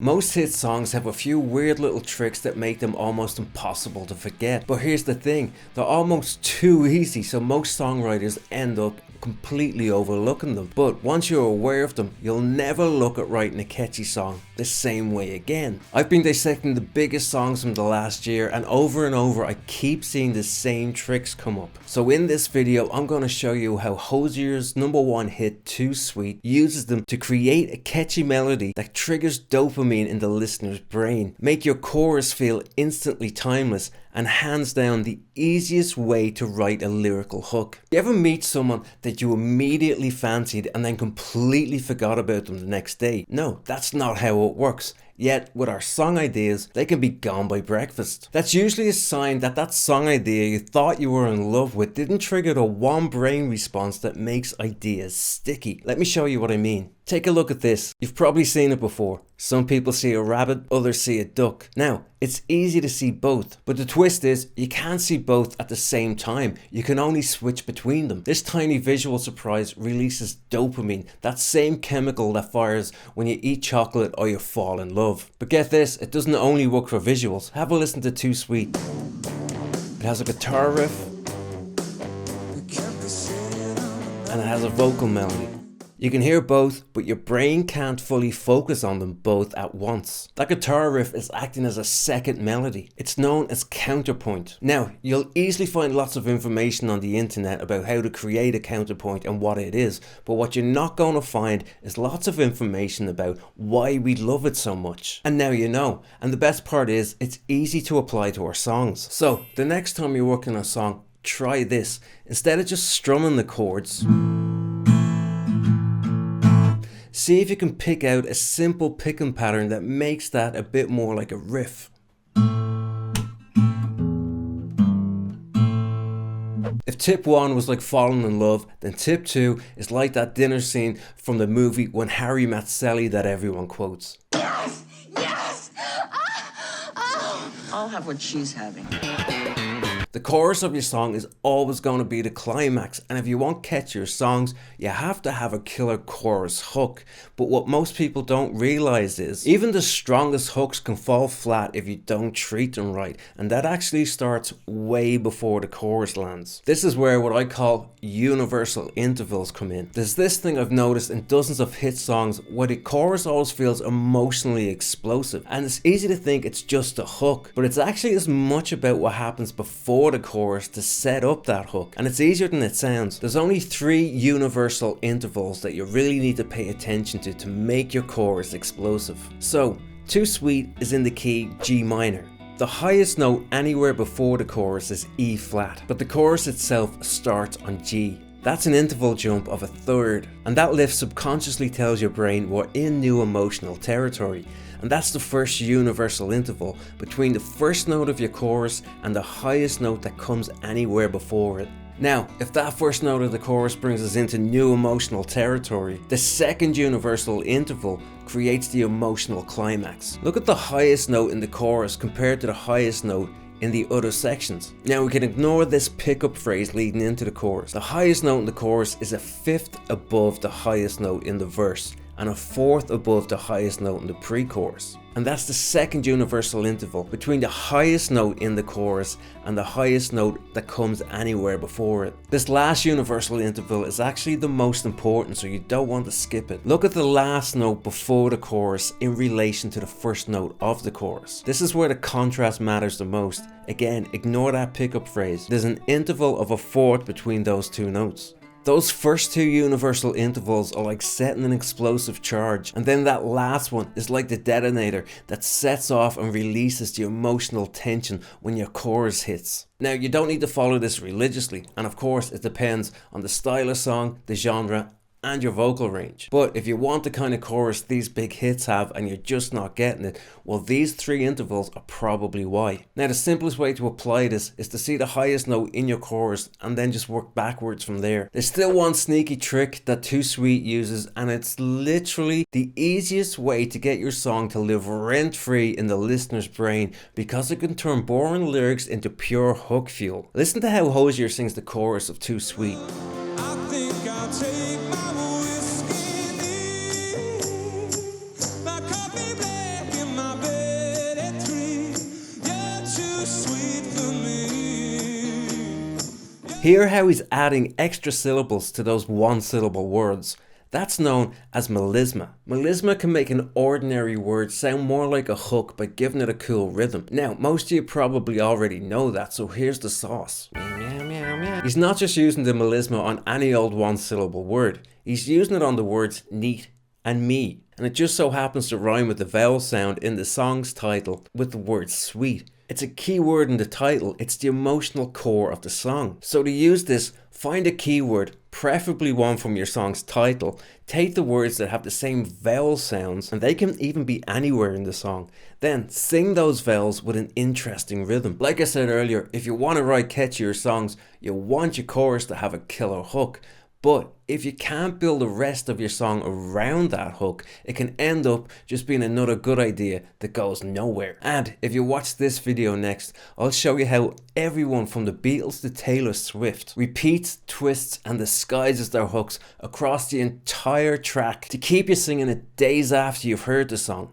Most hit songs have a few weird little tricks that make them almost impossible to forget. But here's the thing, they're almost too easy, so most songwriters end up completely overlooking them. But once you're aware of them, you'll never look at writing a catchy song the same way again. I've been dissecting the biggest songs from the last year, and over I keep seeing the same tricks come up. So in this video, I'm going to show you how Hozier's #1 hit Too Sweet uses them to create a catchy melody that triggers dopamine in the listener's brain, make your chorus feel instantly timeless, and hands down the easiest way to write a lyrical hook. You ever meet someone that you immediately fancied and then completely forgot about them the next day? No, that's not how it works. Yet, with our song ideas, they can be gone by breakfast. That's usually a sign that that song idea you thought you were in love with didn't trigger the one brain response that makes ideas sticky. Let me show you what I mean. Take a look at this. You've probably seen it before. Some people see a rabbit, others see a duck. Now, it's easy to see both, but the twist is you can't see both at the same time. You can only switch between them. This tiny visual surprise releases dopamine, that same chemical that fires when you eat chocolate or you fall in love. But get this, it doesn't only work for visuals. Have a listen to Too Sweet. It has a guitar riff, and it has a vocal melody. You can hear both, but your brain can't fully focus on them both at once. That guitar riff is acting as a second melody. It's known as counterpoint. Now, you'll easily find lots of information on the internet about how to create a counterpoint and what it is, but what you're not going to find is lots of information about why we love it so much. And now you know. And the best part is, it's easy to apply to our songs. So, the next time you're working on a song, try this. Instead of just strumming the chords, see if you can pick out a simple picking pattern that makes that a bit more like a riff. If tip 1 was like falling in love, then tip 2 is like that dinner scene from the movie When Harry Met Sally that everyone quotes. Yes! Yes! I'll have what she's having. The chorus of your song is always going to be the climax, and if you want catchier songs, you have to have a killer chorus hook. But what most people don't realize is, even the strongest hooks can fall flat if you don't treat them right, and that actually starts way before the chorus lands. This is where what I call universal intervals come in. There's this thing I've noticed in dozens of hit songs where the chorus always feels emotionally explosive, and it's easy to think it's just a hook, but it's actually as much about what happens before the chorus to set up that hook, and it's easier than it sounds. There's only 3 universal intervals that you really need to pay attention to make your chorus explosive. So, Too Sweet is in the key G minor. The highest note anywhere before the chorus is E flat, but the chorus itself starts on G. That's an interval jump of 1/3, and that lift subconsciously tells your brain we're in new emotional territory. And that's the first universal interval between the first note of your chorus and the highest note that comes anywhere before it. Now, if that first note of the chorus brings us into new emotional territory, the second universal interval creates the emotional climax. Look at the highest note in the chorus compared to the highest note in the other sections. Now we can ignore this pickup phrase leading into the chorus. The highest note in the chorus is 1/5 above the highest note in the verse, and 1/4 above the highest note in the pre-chorus. And that's the second universal interval between the highest note in the chorus and the highest note that comes anywhere before it. This last universal interval is actually the most important, so you don't want to skip it. Look at the last note before the chorus in relation to the first note of the chorus. This is where the contrast matters the most. Again, ignore that pickup phrase. There's an interval of 1/4 between those 2 notes. Those first 2 universal intervals are like setting an explosive charge, and then that last one is like the detonator that sets off and releases the emotional tension when your chorus hits. Now, you don't need to follow this religiously, and of course it depends on the style of song, the genre, and your vocal range. But if you want the kind of chorus these big hits have and you're just not getting it, well, these 3 intervals are probably why. Now, the simplest way to apply this is to see the highest note in your chorus and then just work backwards from there. There's still one sneaky trick that Too Sweet uses, and it's literally the easiest way to get your song to live rent-free in the listener's brain, because it can turn boring lyrics into pure hook fuel. Listen to how Hozier sings the chorus of Too Sweet. I think I'll take my whiskey, my coffee black. Hear how he's adding extra syllables to those one-syllable words. That's known as melisma. Melisma can make an ordinary word sound more like a hook by giving it a cool rhythm. Now, most of you probably already know that, so here's the sauce. He's not just using the melisma on any old one-syllable word. He's using it on the words neat and me. And it just so happens to rhyme with the vowel sound in the song's title with the word sweet. It's a key word in the title. It's the emotional core of the song. So to use this, find a keyword, preferably one from your song's title. Take the words that have the same vowel sounds, and they can even be anywhere in the song. Then sing those vowels with an interesting rhythm. Like I said earlier, if you want to write catchier songs, you want your chorus to have a killer hook. But if you can't build the rest of your song around that hook, it can end up just being another good idea that goes nowhere. And if you watch this video next, I'll show you how everyone from the Beatles to Taylor Swift repeats, twists and disguises their hooks across the entire track to keep you singing it days after you've heard the song.